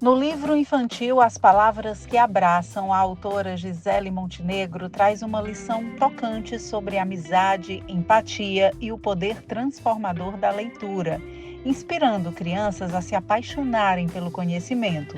No livro infantil As Palavras que Abraçam, a autora Gisele Montenegro traz uma lição tocante sobre amizade, empatia e o poder transformador da leitura, inspirando crianças a se apaixonarem pelo conhecimento.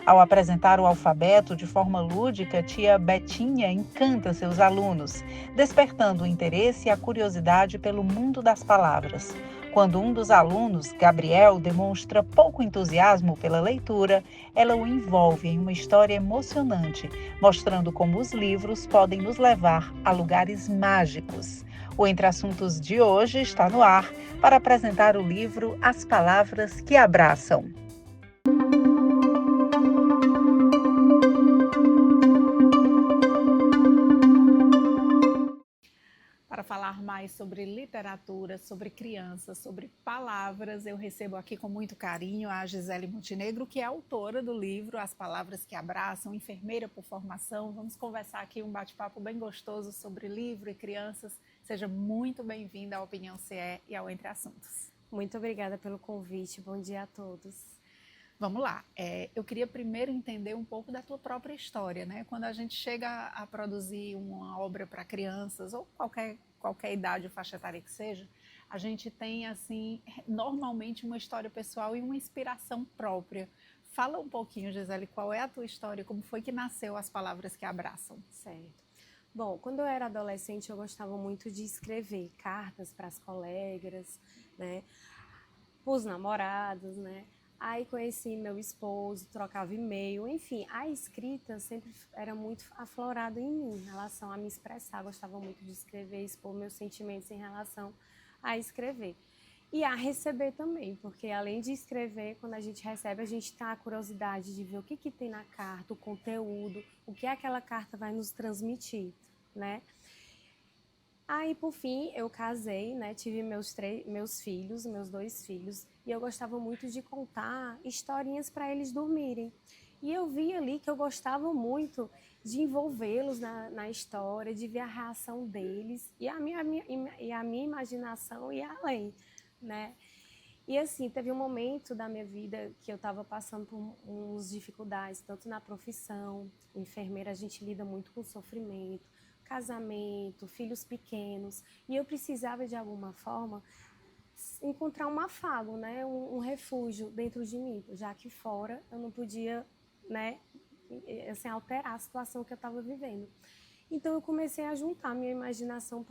Ao apresentar o alfabeto de forma lúdica, tia Betinha encanta seus alunos, despertando o interesse e a curiosidade pelo mundo das palavras. Quando um dos alunos, Gabriel, demonstra pouco entusiasmo pela leitura, ela o envolve em uma história emocionante, mostrando como os livros podem nos levar a lugares mágicos. O Entre Assuntos de hoje está no ar para apresentar o livro As Palavras que Abraçam. Para falar mais sobre literatura, sobre crianças, sobre palavras, eu recebo aqui com muito carinho a Gisele Montenegro, que é autora do livro As Palavras que Abraçam, enfermeira por formação. Vamos conversar aqui um bate-papo bem gostoso sobre livro e crianças. Seja muito bem-vinda à Opinião CE e ao Entre Assuntos. Muito obrigada pelo convite. Bom dia a todos. Vamos lá. Eu queria primeiro entender um pouco da tua própria história, né? Quando a gente chega a produzir uma obra para crianças ou qualquer idade ou faixa etária que seja, a gente tem, assim, normalmente uma história pessoal e uma inspiração própria. Fala um pouquinho, Gisele, qual é a tua história? Como foi que nasceu As Palavras que Abraçam? Certo. Bom, quando eu era adolescente, eu gostava muito de escrever cartas para as colegas, né? Para os namorados, né? Aí conheci meu esposo, trocava e-mail, enfim, a escrita sempre era muito aflorada em mim, em relação a me expressar, gostava muito de escrever, expor meus sentimentos em relação a escrever. E a receber também, porque além de escrever, quando a gente recebe, a gente tem a curiosidade de ver o que tem na carta, o conteúdo, o que aquela carta vai nos transmitir, né? Aí, por fim, eu casei, né? Tive meus filhos, meus 2 filhos, e eu gostava muito de contar historinhas para eles dormirem. E eu vi ali que eu gostava muito de envolvê-los na história, de ver a reação deles, e a minha imaginação ia além, né? E assim, teve um momento da minha vida que eu estava passando por uns dificuldades, tanto na profissão, enfermeira, a gente lida muito com sofrimento, casamento, filhos pequenos, e eu precisava de alguma forma encontrar um afago, né, um refúgio dentro de mim, já que fora eu não podia, né, assim, alterar a situação que eu estava vivendo. Então eu comecei a juntar minha imaginação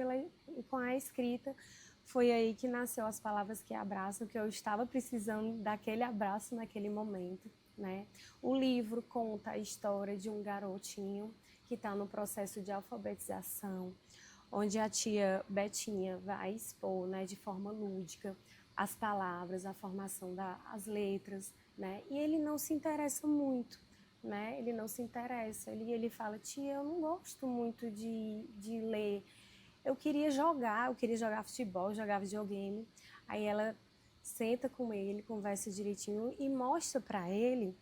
com a escrita. Foi aí que nasceu As Palavras que Abraçam, que eu estava precisando daquele abraço naquele momento, né? O livro conta a história de um garotinho que está no processo de alfabetização, onde a tia Betinha vai expor, né, de forma lúdica, as palavras, a formação das letras, né? E ele não se interessa muito, né? Ele não se interessa. Ele fala: tia, eu não gosto muito de ler. Eu queria jogar futebol, jogar videogame. Aí ela senta com ele, conversa direitinho e mostra para ele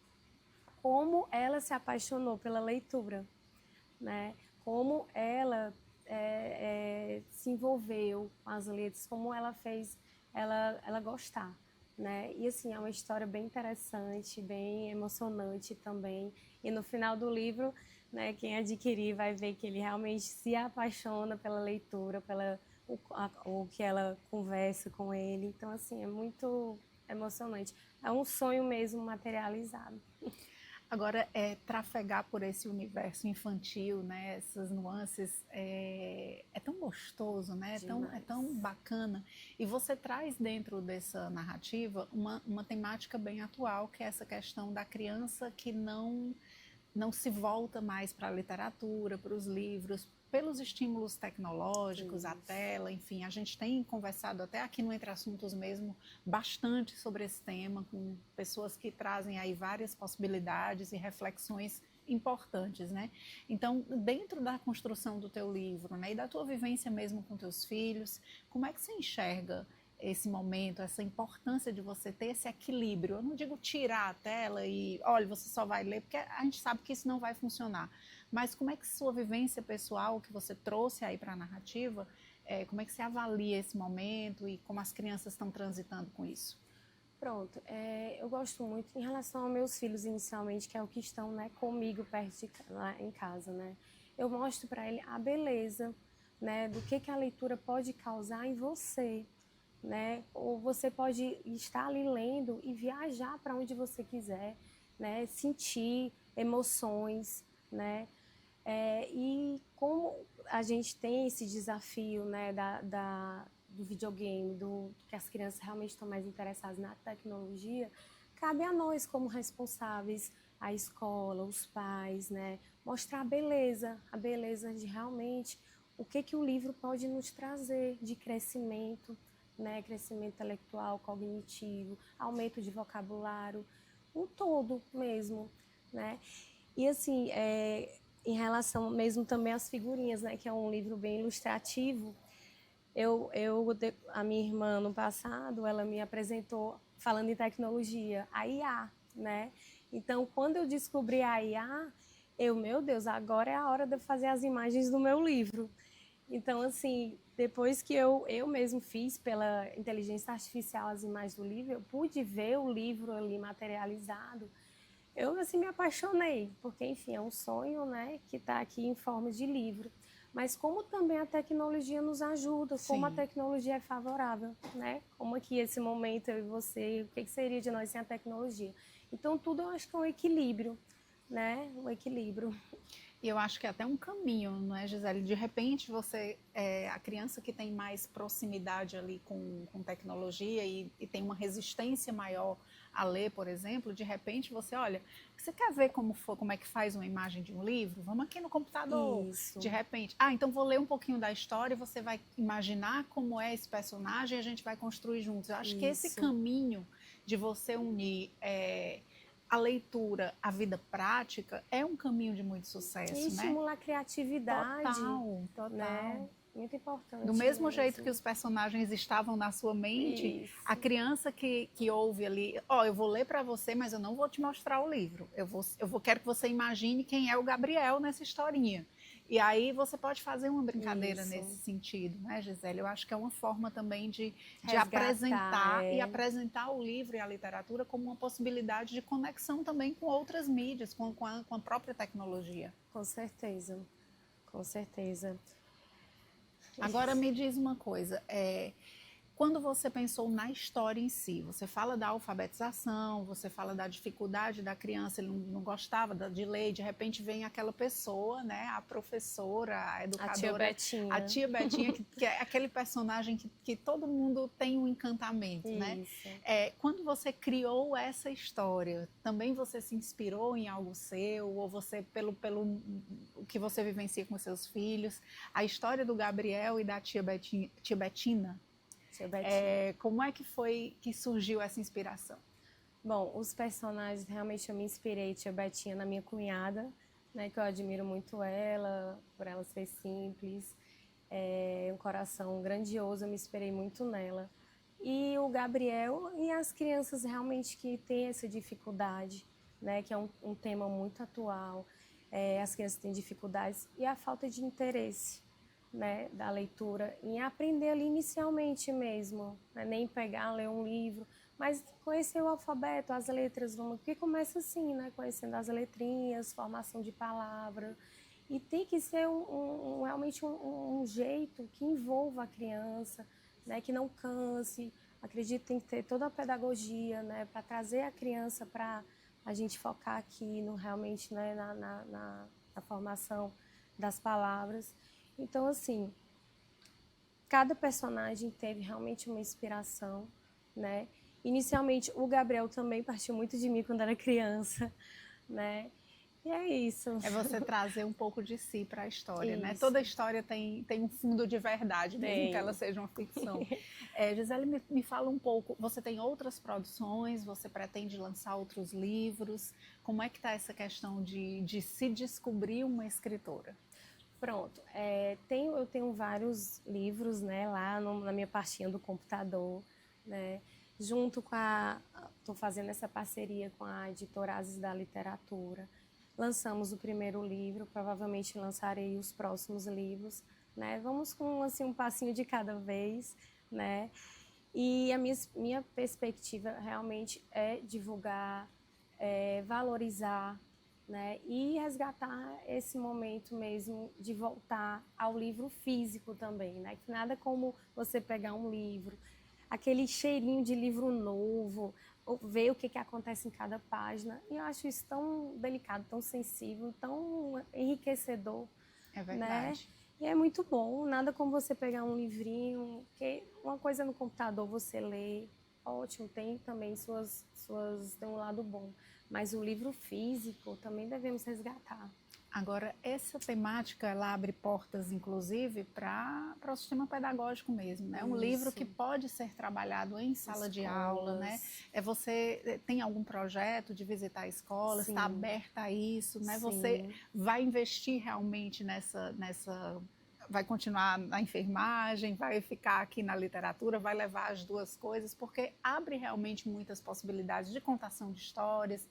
como ela se apaixonou pela leitura, né? Como ela se envolveu com as letras, como ela fez ela gostar, né? E assim, é uma história bem interessante, bem emocionante também. E no final do livro, né, quem adquirir vai ver que ele realmente se apaixona pela leitura, o que ela conversa com ele. Então, assim, é muito emocionante. É um sonho mesmo materializado. Agora, trafegar por esse universo infantil, né, essas nuances, é tão gostoso, né, é tão bacana. E você traz dentro dessa narrativa uma temática bem atual, que é essa questão da criança que não se volta mais para a literatura, para os livros, pelos estímulos tecnológicos, a tela, enfim, a gente tem conversado até aqui no Entre Assuntos mesmo bastante sobre esse tema, com pessoas que trazem aí várias possibilidades e reflexões importantes, né? Então, dentro da construção do teu livro, né, e da tua vivência mesmo com teus filhos, como é que você enxerga esse momento, essa importância de você ter esse equilíbrio? Eu não digo tirar a tela e, olha, você só vai ler, porque a gente sabe que isso não vai funcionar. Mas como é que sua vivência pessoal, que você trouxe aí para a narrativa, como é que você avalia esse momento e como as crianças estão transitando com isso? Pronto, eu gosto muito em relação aos meus filhos inicialmente, que é o que estão, né, comigo perto lá em casa, né? Eu mostro para ele a beleza, né, do que a leitura pode causar em você, né? Ou você pode estar ali lendo e viajar para onde você quiser, né? Sentir emoções, né? E como a gente tem esse desafio, né, do videogame, que as crianças realmente estão mais interessadas na tecnologia, cabe a nós como responsáveis, a escola, os pais, né, mostrar a beleza de realmente o que o livro pode nos trazer de crescimento, né, crescimento intelectual, cognitivo, aumento de vocabulário, um todo mesmo, né? E assim, em relação mesmo também às figurinhas, né, que é um livro bem ilustrativo, a minha irmã, no passado, ela me apresentou, falando em tecnologia, a IA, né? Então, quando eu descobri a IA, meu Deus, agora é a hora de eu fazer as imagens do meu livro. Então, assim, depois que eu mesmo fiz pela inteligência artificial as imagens do livro, eu pude ver o livro ali materializado. Eu, assim, me apaixonei, porque, enfim, é um sonho, né, que está aqui em forma de livro. Mas como também a tecnologia nos ajuda, como a Sim. tecnologia é favorável, né? Como aqui esse momento, eu e você, o que seria de nós sem a tecnologia? Então, tudo eu acho que é um equilíbrio, né? Um equilíbrio. E eu acho que é até um caminho, não é, Gisele? De repente, a criança que tem mais proximidade ali com tecnologia e tem uma resistência maior a ler, por exemplo, de repente olha, você quer ver como é que faz uma imagem de um livro? Vamos aqui no computador. Isso. De repente, então vou ler um pouquinho da história e você vai imaginar como é esse personagem e a gente vai construir juntos. Eu acho que esse caminho de você unir a leitura, a vida prática, é um caminho de muito sucesso, e estimular a criatividade. Total. Né? Muito importante. Do mesmo jeito que os personagens estavam na sua mente, Isso. a criança que ouve ali, eu vou ler para você, mas eu não vou te mostrar o livro. Quero que você imagine quem é o Gabriel nessa historinha. E aí você pode fazer uma brincadeira nesse sentido, né, Gisele? Eu acho que é uma forma também de apresentar e apresentar o livro e a literatura como uma possibilidade de conexão também com outras mídias, com a própria tecnologia. Com certeza, com certeza. Agora me diz uma coisa, quando você pensou na história em si, você fala da alfabetização, você fala da dificuldade da criança, ele não gostava de ler, de repente vem aquela pessoa, né, a professora, a educadora, a tia Betinha que é aquele personagem que todo mundo tem um encantamento, né? Quando você criou essa história, também você se inspirou em algo seu, ou você, pelo que você vivencia com seus filhos, a história do Gabriel e da tia Betina? Como é que foi que surgiu essa inspiração? Bom, os personagens, realmente eu me inspirei, tia Betinha, na minha cunhada, né, que eu admiro muito ela, por ela ser simples, um coração grandioso, eu me inspirei muito nela. E o Gabriel e as crianças realmente que têm essa dificuldade, né, que é um tema muito atual, as crianças têm dificuldades e a falta de interesse, né, da leitura, em aprender ali inicialmente mesmo, né, nem pegar, ler um livro, mas conhecer o alfabeto, as letras, porque começa assim, né, conhecendo as letrinhas, formação de palavra, e tem que ser realmente um jeito que envolva a criança, né, que não canse. Acredito que tem que ter toda a pedagogia, né, para trazer a criança para a gente focar aqui no realmente, né, na formação das palavras. Então, assim, cada personagem teve realmente uma inspiração, né? Inicialmente, o Gabriel também partiu muito de mim quando era criança, né? E é isso. É você trazer um pouco de si para a história, né? Toda história tem um fundo de verdade, mesmo que ela seja uma ficção. Gisele, me fala um pouco, você tem outras produções, você pretende lançar outros livros? Como é que está essa questão de se descobrir uma escritora? Pronto, eu tenho vários livros, né, lá na minha pastinha do computador, né, junto com estou fazendo essa parceria com a editora Ases da Literatura. Lançamos o primeiro livro, provavelmente lançarei os próximos livros, né, vamos com assim um passinho de cada vez, né, E a minha perspectiva realmente é divulgar, valorizar, né? E resgatar esse momento mesmo de voltar ao livro físico também, né? Que nada como você pegar um livro, aquele cheirinho de livro novo, ou ver o que acontece em cada página. E eu acho isso tão delicado, tão sensível, tão enriquecedor, É né? verdade. E é muito bom, nada como você pegar um livrinho, que uma coisa no computador você lê, ótimo, tem também tem um lado bom. Mas o livro físico também devemos resgatar. Agora, essa temática, ela abre portas, inclusive, para o sistema pedagógico mesmo, né? Um livro que pode ser trabalhado em sala de aula, né? Você tem algum projeto de visitar escolas, está aberta a isso, né? Você vai investir realmente nessa vai continuar na enfermagem, vai ficar aqui na literatura, vai levar as duas coisas, porque abre realmente muitas possibilidades de contação de histórias.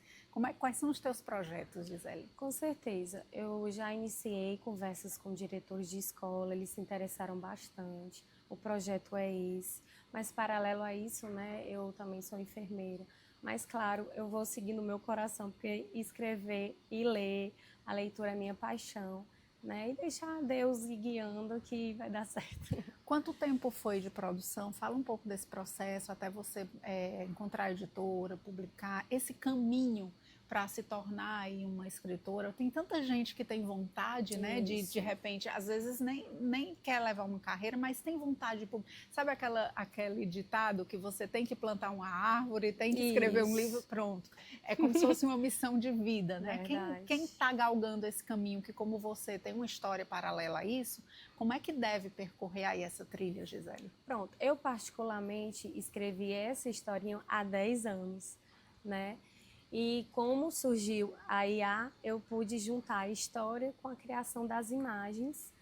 Quais são os teus projetos, Gisele? Com certeza. Eu já iniciei conversas com diretores de escola, eles se interessaram bastante. O projeto é esse. Mas, paralelo a isso, né, eu também sou enfermeira. Mas, claro, eu vou seguir no meu coração, porque escrever e ler, a leitura é minha paixão. Né? E deixar Deus ir guiando que vai dar certo. Quanto tempo foi de produção? Fala um pouco desse processo até você encontrar a editora, publicar, esse caminho para se tornar aí uma escritora. Tem tanta gente que tem vontade, né, de repente, às vezes nem quer levar uma carreira, mas tem vontade de publicar. Sabe aquele ditado que você tem que plantar uma árvore, tem que escrever um livro, pronto. É como se fosse uma missão de vida, né? Quem está galgando esse caminho, que como você tem uma história paralela a isso, como é que deve percorrer aí essa trilha, Gisele? Pronto, eu particularmente escrevi essa historinha há 10 anos, né? E como surgiu a IA, eu pude juntar a história com a criação das imagens.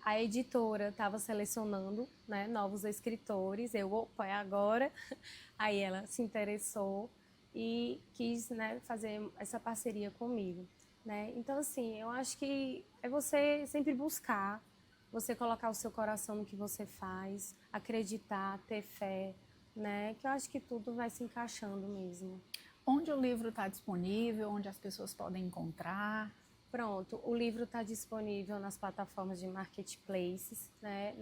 A editora estava selecionando, né, novos escritores, opa, é agora. Aí ela se interessou e quis, né, fazer essa parceria comigo. Né? Então, assim, eu acho que é você sempre buscar, você colocar o seu coração no que você faz, acreditar, ter fé, né? Que eu acho que tudo vai se encaixando mesmo. Onde o livro está disponível, onde as pessoas podem encontrar? Pronto, o livro está disponível nas plataformas de marketplaces, né?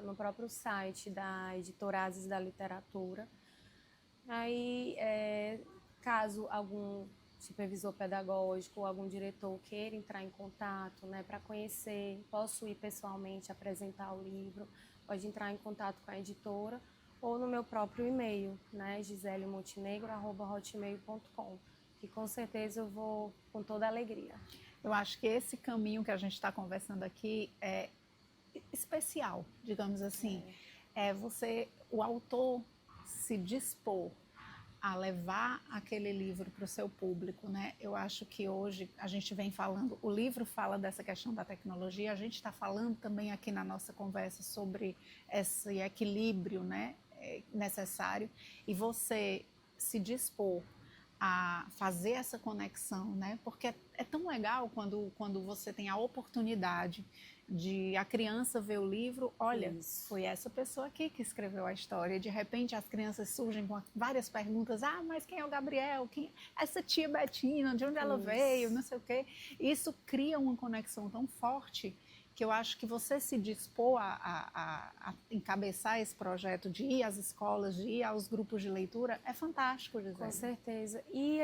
No próprio site da Editora Ases da Literatura. Aí, caso algum supervisor pedagógico ou algum diretor queira entrar em contato, né, para conhecer, posso ir pessoalmente apresentar o livro, pode entrar em contato com a editora ou no meu próprio e-mail, né, giselemontenegro@hotmail.com, que com certeza eu vou com toda alegria. Eu acho que esse caminho que a gente está conversando aqui é especial, digamos assim. O autor se dispor a levar aquele livro para o seu público, né? Eu acho que hoje a gente vem falando, o livro fala dessa questão da tecnologia, a gente está falando também aqui na nossa conversa sobre esse equilíbrio, né, necessário, e você se dispor a fazer essa conexão, né? Porque é tão legal quando você tem a oportunidade de a criança ver o livro, olha, foi essa pessoa aqui que escreveu a história. De repente as crianças surgem com várias perguntas, mas quem é o Gabriel? Essa tia Betina, de onde ela veio? Não sei o quê. Isso cria uma conexão tão forte que eu acho que você se dispor a encabeçar esse projeto de ir às escolas, de ir aos grupos de leitura, é fantástico, Gisele. Com certeza. E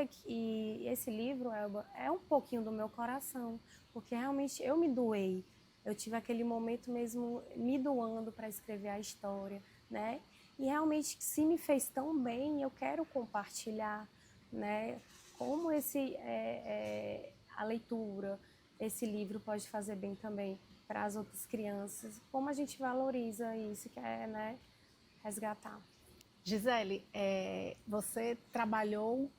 esse livro, Elba, é um pouquinho do meu coração, porque realmente eu me doei. Eu tive aquele momento mesmo me doando para escrever a história, né? E realmente se me fez tão bem, eu quero compartilhar, né? Como a leitura, esse livro pode fazer bem também para as outras crianças. Como a gente valoriza isso, que é, né, resgatar. Gisele, você trabalhou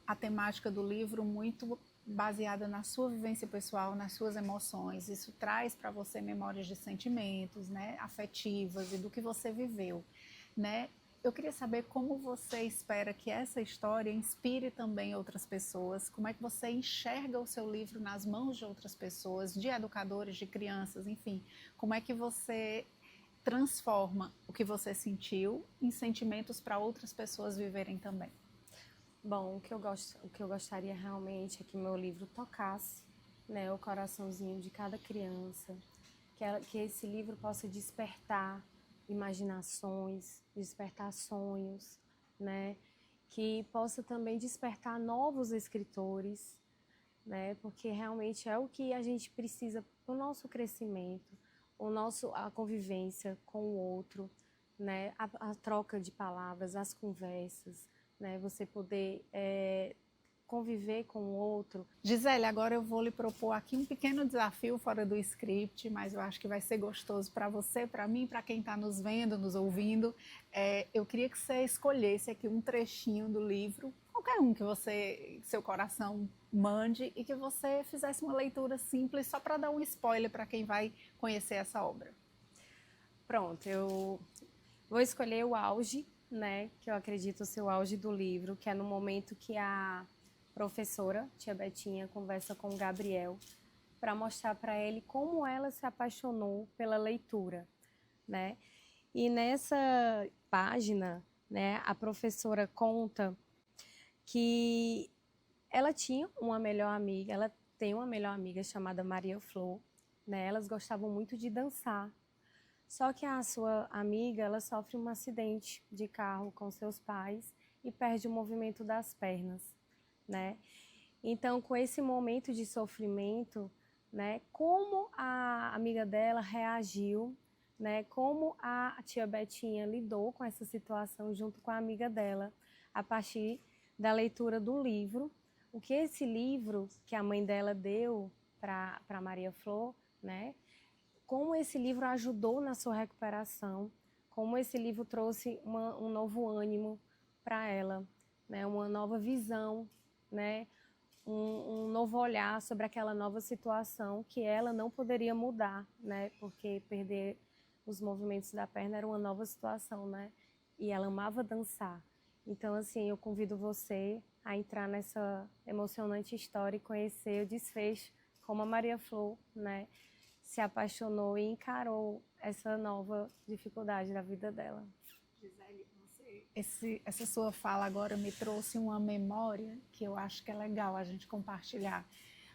a temática do livro muito baseada na sua vivência pessoal, nas suas emoções. Isso traz para você memórias de sentimentos, né, afetivas e do que você viveu, né? Eu queria saber como você espera que essa história inspire também outras pessoas, como é que você enxerga o seu livro nas mãos de outras pessoas, de educadores, de crianças, enfim, como é que você transforma o que você sentiu em sentimentos para outras pessoas viverem também? Bom, o que eu gostaria realmente é que meu livro tocasse, né, o coraçãozinho de cada criança, que esse livro possa despertar imaginações, despertar sonhos, né, que possa também despertar novos escritores, né, porque realmente é o que a gente precisa para o nosso crescimento, a convivência com o outro, né, a troca de palavras, as conversas, né, você poder conviver com o outro. Gisele, agora eu vou lhe propor aqui um pequeno desafio fora do script, mas eu acho que vai ser gostoso para você, para mim, para quem está nos vendo, nos ouvindo. Eu queria que você escolhesse aqui um trechinho do livro, qualquer um que seu coração mande, e que você fizesse uma leitura simples, só para dar um spoiler para quem vai conhecer essa obra. Pronto, eu vou escolher o auge, né, que eu acredito ser o auge do livro, que é no momento que a professora, tia Betinha, conversa com o Gabriel para mostrar para ele como ela se apaixonou pela leitura, né? E nessa página, né, a professora conta que ela tinha uma melhor amiga, ela tem uma melhor amiga chamada Maria Flor, né? Elas gostavam muito de dançar. Só que a sua amiga, ela sofre um acidente de carro com seus pais e perde o movimento das pernas, né? Então, com esse momento de sofrimento, né, como a amiga dela reagiu, né, como a tia Betinha lidou com essa situação junto com a amiga dela, a partir da leitura do livro, o que esse livro que a mãe dela deu para Maria Flor, né, como esse livro ajudou na sua recuperação, como esse livro trouxe um novo ânimo para ela, né, uma nova visão, né, um novo olhar sobre aquela nova situação que ela não poderia mudar, né, porque perder os movimentos da perna era uma nova situação, né, e ela amava dançar. Então, assim, eu convido você a entrar nessa emocionante história e conhecer o desfecho, como a Maria Flor, né, se apaixonou e encarou essa nova dificuldade da vida dela. Gisele, essa sua fala agora me trouxe uma memória que eu acho que é legal a gente compartilhar.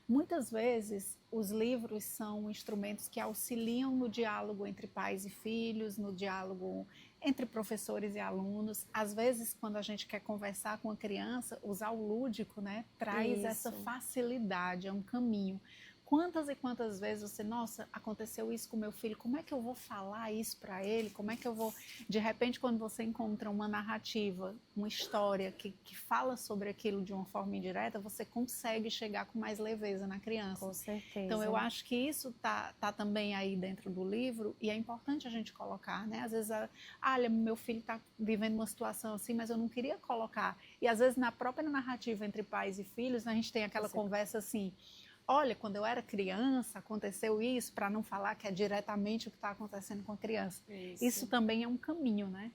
Muitas vezes, os livros são instrumentos que auxiliam no diálogo entre pais e filhos, no diálogo entre professores e alunos. Às vezes, quando a gente quer conversar com a criança, usar o lúdico, né, traz essa facilidade, é um caminho. Quantas e quantas vezes você, nossa, aconteceu isso com meu filho, como é que eu vou falar isso para ele? Como é que eu vou... De repente, quando você encontra uma narrativa, uma história que fala sobre aquilo de uma forma indireta, você consegue chegar com mais leveza na criança. Com certeza. Então, eu acho que isso tá também aí dentro do livro e é importante a gente colocar, né? Às vezes, olha, meu filho está vivendo uma situação assim, mas eu não queria colocar. E às vezes, na própria narrativa entre pais e filhos, a gente tem aquela conversa assim... Olha, quando eu era criança, aconteceu isso, para não falar que é diretamente o que está acontecendo com a criança. Isso também é um caminho, né?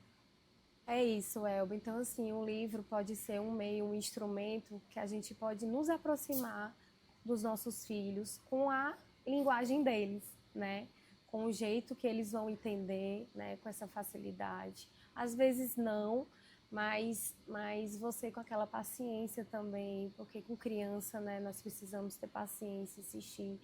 É isso, Elba. Então, assim, o livro pode ser um meio, um instrumento que a gente pode nos aproximar dos nossos filhos com a linguagem deles, né? Com o jeito que eles vão entender, né? Com essa facilidade. Às vezes não, mas você com aquela paciência também, porque com criança, né, nós precisamos ter paciência, assistir.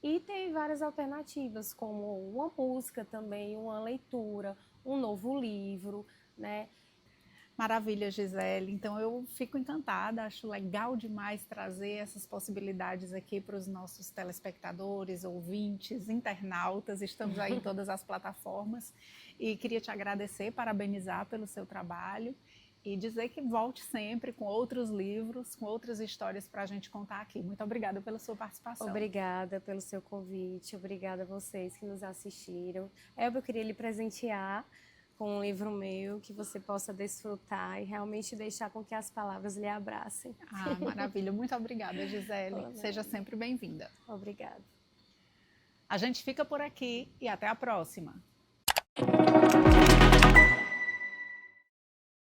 E tem várias alternativas, como uma música também, uma leitura, um novo livro, né? Maravilha, Gisele. Então eu fico encantada, acho legal demais trazer essas possibilidades aqui para os nossos telespectadores, ouvintes, internautas. Estamos aí em todas as plataformas e queria te agradecer, parabenizar pelo seu trabalho e dizer que volte sempre com outros livros, com outras histórias para a gente contar aqui. Muito obrigada pela sua participação. Obrigada pelo seu convite, obrigada a vocês que nos assistiram. Eu queria lhe presentear com um livro meu, que você possa desfrutar e realmente deixar com que as palavras lhe abracem. Ah, maravilha. Muito obrigada, Gisele. Seja sempre bem-vinda. Obrigada. A gente fica por aqui e até a próxima.